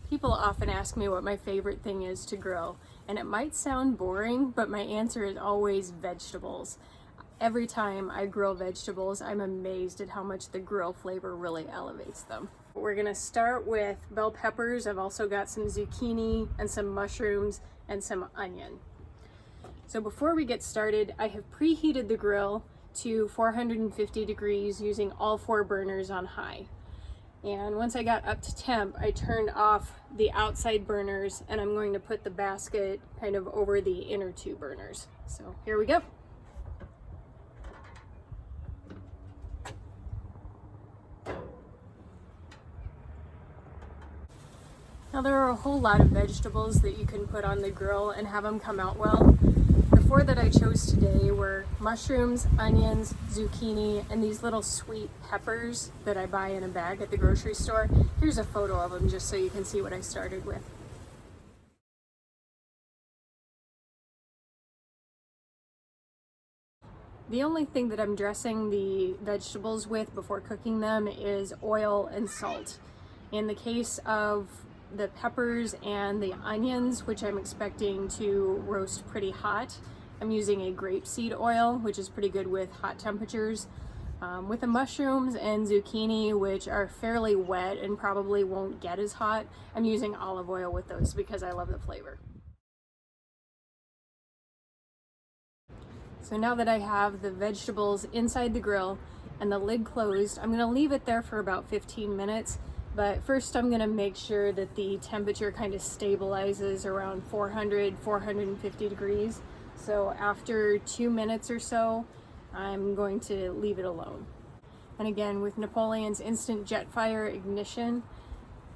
People often ask me what my favorite thing is to grill, and it might sound boring, but my answer is always vegetables. Every time I grill vegetables, I'm amazed at how much the grill flavor really elevates them. We're gonna start with bell peppers. I've also got some zucchini and some mushrooms and some onion. So before we get started, I have preheated the grill to 450 degrees using all 4 burners on high. And once I got up to temp, I turned off the outside burners and I'm going to put the basket kind of over the inner 2 burners. So here we go. Now there are a whole lot of vegetables that you can put on the grill and have them come out well. The 4 that I chose today were mushrooms, onions, zucchini, and these little sweet peppers that I buy in a bag at the grocery store. Here's a photo of them just so you can see what I started with. The only thing that I'm dressing the vegetables with before cooking them is oil and salt. In the case of the peppers and the onions, which I'm expecting to roast pretty hot, I'm using a grapeseed oil, which is pretty good with hot temperatures. With the mushrooms and zucchini, which are fairly wet and probably won't get as hot, I'm using olive oil with those because I love the flavor. So now that I have the vegetables inside the grill and the lid closed, I'm gonna leave it there for about 15 minutes. But first I'm gonna make sure that the temperature kind of stabilizes around 450 degrees. So after 2 minutes or so, I'm going to leave it alone. And again, with Napoleon's instant jet fire ignition,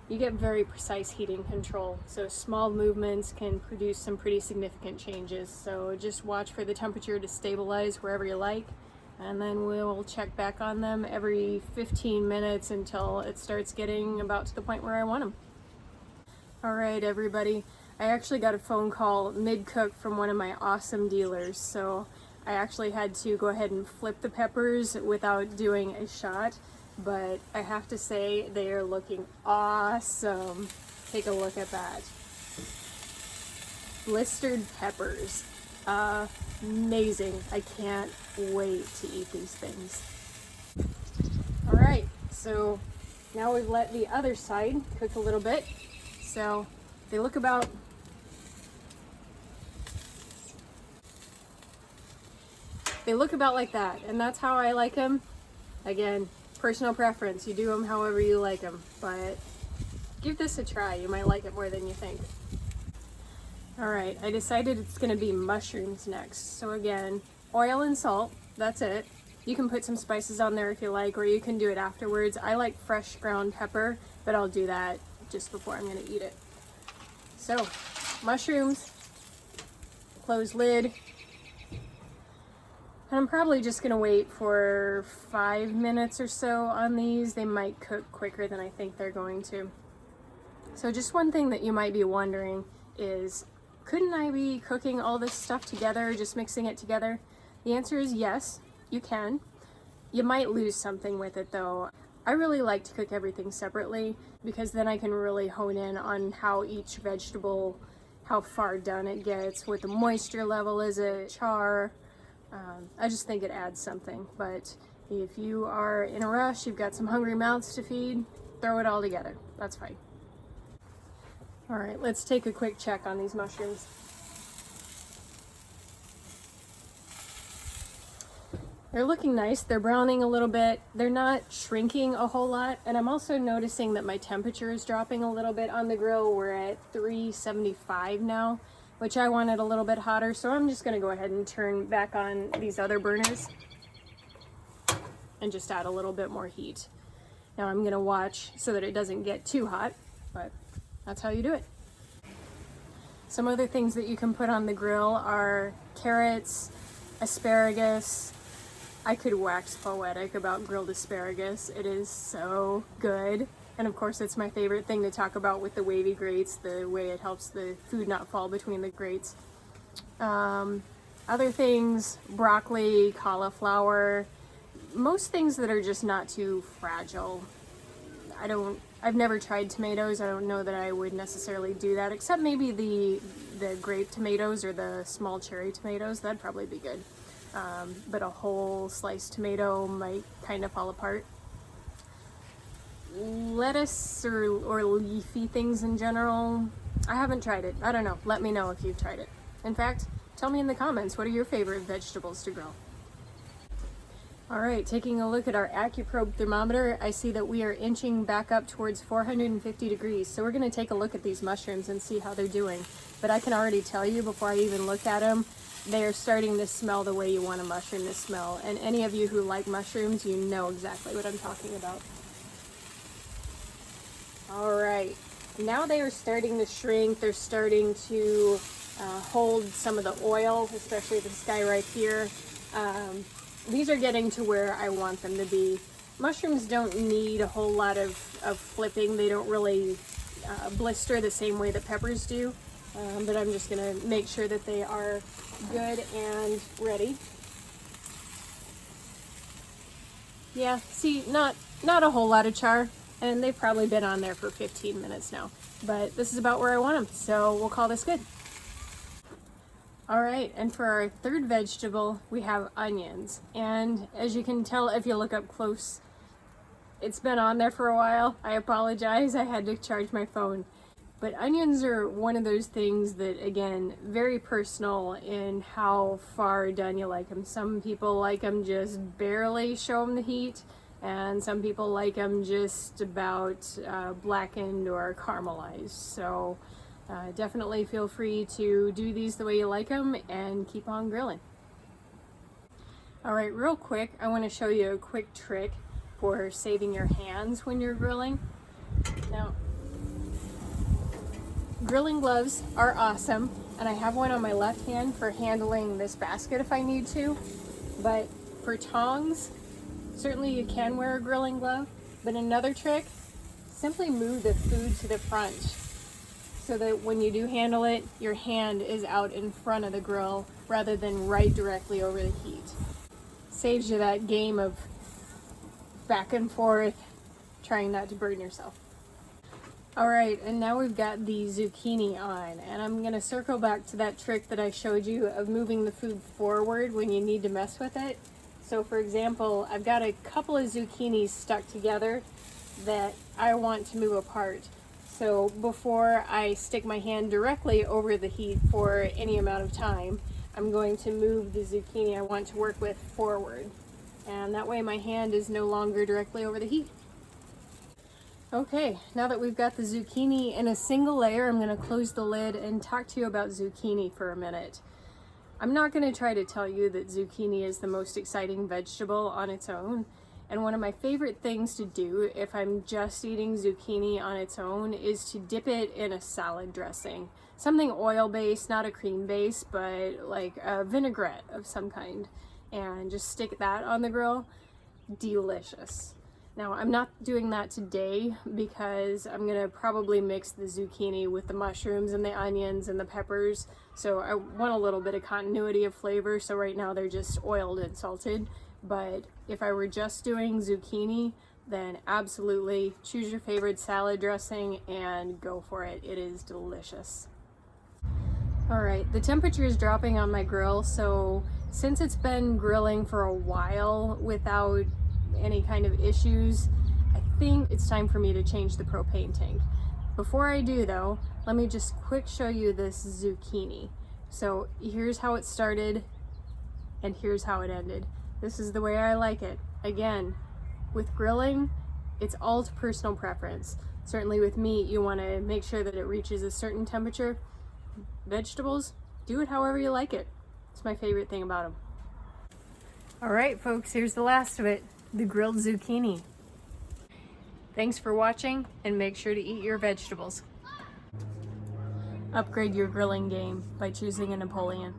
you get very precise heating control. So small movements can produce some pretty significant changes. So just watch for the temperature to stabilize wherever you like. And then we'll check back on them every 15 minutes until it starts getting about to the point where I want them. All right, everybody. I actually got a phone call mid-cook from one of my awesome dealers, so I actually had to go ahead and flip the peppers without doing a shot, but I have to say they are looking awesome. Take a look at that. Blistered peppers. Amazing. I can't wait to eat these things. All right, so now we've let the other side cook a little bit. So they look about like that, and that's how I like them. Again, personal preference. You do them however you like them, but give this a try. You might like it more than you think. All right, I decided it's gonna be mushrooms next. So again, oil and salt, that's it. You can put some spices on there if you like, or you can do it afterwards. I like fresh ground pepper, but I'll do that just before I'm gonna eat it. So, mushrooms, close lid. And I'm probably just gonna wait for 5 minutes or so on these. They might cook quicker than I think they're going to. So just one thing that you might be wondering is, couldn't I be cooking all this stuff together, just mixing it together? The answer is yes, you can. You might lose something with it though. I really like to cook everything separately because then I can really hone in on how each vegetable, how far done it gets, what the moisture level is, char. I just think it adds something. But if you are in a rush, you've got some hungry mouths to feed, throw it all together. That's fine. All right, let's take a quick check on these mushrooms. They're looking nice. They're browning a little bit. They're not shrinking a whole lot. And I'm also noticing that my temperature is dropping a little bit on the grill. We're at 375 now, which I wanted a little bit hotter. So I'm just gonna go ahead and turn back on these other burners and just add a little bit more heat. Now I'm gonna watch so that it doesn't get too hot, but that's how you do it. Some other things that you can put on the grill are carrots, asparagus. I could wax poetic about grilled asparagus. It is so good. And of course, it's my favorite thing to talk about with the wavy grates, the way it helps the food not fall between the grates. Other things, broccoli, cauliflower, most things that are just not too fragile. I don't I've never tried tomatoes. I don't know that I would necessarily do that, except maybe the grape tomatoes or the small cherry tomatoes. That'd probably be good. But a whole sliced tomato might kind of fall apart. Lettuce or leafy things in general, I haven't tried it. I don't know. Let me know if you've tried it. In fact, tell me in the comments, what are your favorite vegetables to grow? All right, taking a look at our AccuProbe thermometer, I see that we are inching back up towards 450 degrees. So we're going to take a look at these mushrooms and see how they're doing. But I can already tell you before I even look at them, they are starting to smell the way you want a mushroom to smell. And any of you who like mushrooms, you know exactly what I'm talking about. All right, now they are starting to shrink. They're starting to hold some of the oil, especially this guy right here. These are getting to where I want them to be. Mushrooms don't need a whole lot of flipping. They don't really blister the same way that peppers do. But I'm just gonna make sure that they are good and ready. Yeah, see, not a whole lot of char, and they've probably been on there for 15 minutes now. But this is about where I want them, so we'll call this good. All right, and for our third vegetable, we have onions. And as you can tell if you look up close, it's been on there for a while. I apologize, I had to charge my phone. But onions are one of those things that, again, very personal in how far done you like them. Some people like them just barely show them the heat, and some people like them just about blackened or caramelized. So definitely feel free to do these the way you like them and keep on grilling. All right, real quick, I want to show you a quick trick for saving your hands when you're grilling. Now, grilling gloves are awesome, and I have one on my left hand for handling this basket if I need to, but for tongs, certainly you can wear a grilling glove, but another trick, simply move the food to the front so that when you do handle it, your hand is out in front of the grill rather than right directly over the heat. Saves you that game of back and forth, trying not to burn yourself. All right, and now we've got the zucchini on, and I'm gonna circle back to that trick that I showed you of moving the food forward when you need to mess with it. So for example, I've got a couple of zucchinis stuck together that I want to move apart. So before I stick my hand directly over the heat for any amount of time, I'm going to move the zucchini I want to work with forward. And that way my hand is no longer directly over the heat. Okay, now that we've got the zucchini in a single layer, I'm going to close the lid and talk to you about zucchini for a minute. I'm not going to try to tell you that zucchini is the most exciting vegetable on its own. And one of my favorite things to do if I'm just eating zucchini on its own is to dip it in a salad dressing. Something oil-based, not a cream-based, but like a vinaigrette of some kind. And just stick that on the grill. Delicious. Now, I'm not doing that today because I'm gonna probably mix the zucchini with the mushrooms and the onions and the peppers. So I want a little bit of continuity of flavor. So right now they're just oiled and salted. But if I were just doing zucchini, then absolutely choose your favorite salad dressing and go for it. It is delicious. All right, the temperature is dropping on my grill. So since it's been grilling for a while without any kind of issues, I think it's time for me to change the propane tank. Before I do though, let me just quick show you this zucchini. So here's how it started and here's how it ended. This is the way I like it. Again, with grilling, it's all to personal preference. Certainly with meat, you want to make sure that it reaches a certain temperature. Vegetables, do it however you like it. It's my favorite thing about them. All right, folks, here's the last of it. The grilled zucchini. Thanks for watching, and make sure to eat your vegetables. Upgrade your grilling game by choosing a Napoleon.